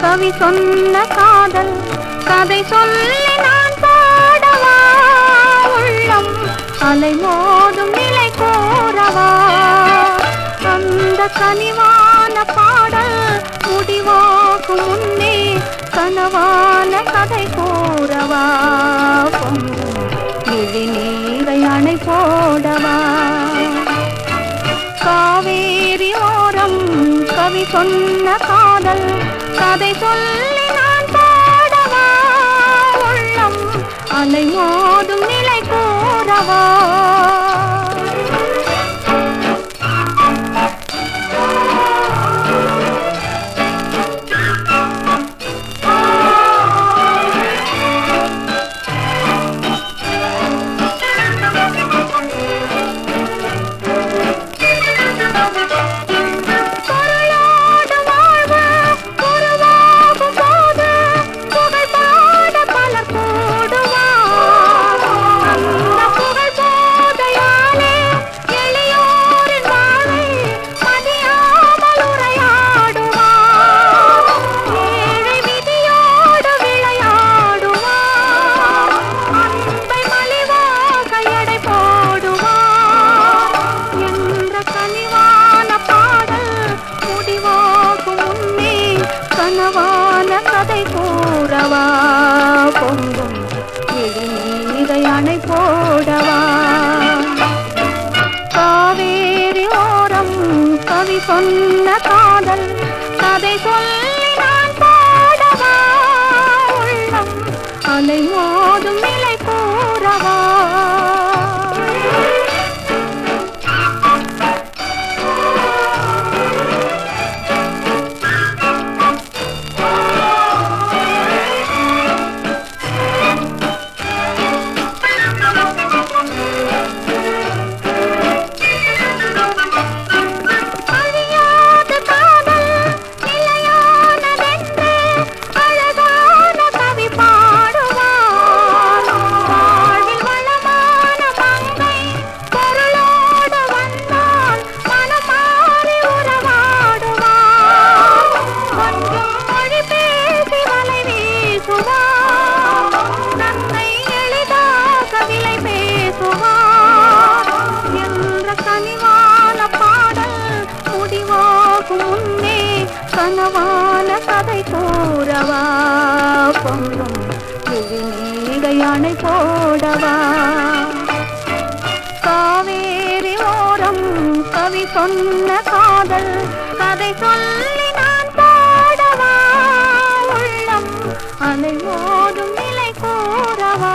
கவி சொன்ன காதல் கதை சொல்லி நான் பாடவா உள்ளம் அலை மோதும் நிலை கோரவா அந்த கனிவான பாடல் முடிவாகும் முன்னே கனவான கதை கூறவா விழி நீரை அணை போடவா காவேரி ஓரம் கவி சொன்ன காதல் கதை சொல்லி நான் பாடவா உள்ளம் அலை மோதும் நிலை கூறவா கனவான கதை கூறவா பொங்கும் இதை அணை போடவா காவேரி ஓரம் கவி சொன்ன காதல் கதை சொல்லி நான் பாடவா உள்ளம் அலை மோதும் நிலை கூறவா கனவான கதை கூறவா பொங்கும் விழிநீரை அணை போடவா காவேரி ஓரம் கவி சொன்ன காதல் கதை சொல்லி நான் பாடவா உள்ளம் அலை மோதும் நிலை கூறவா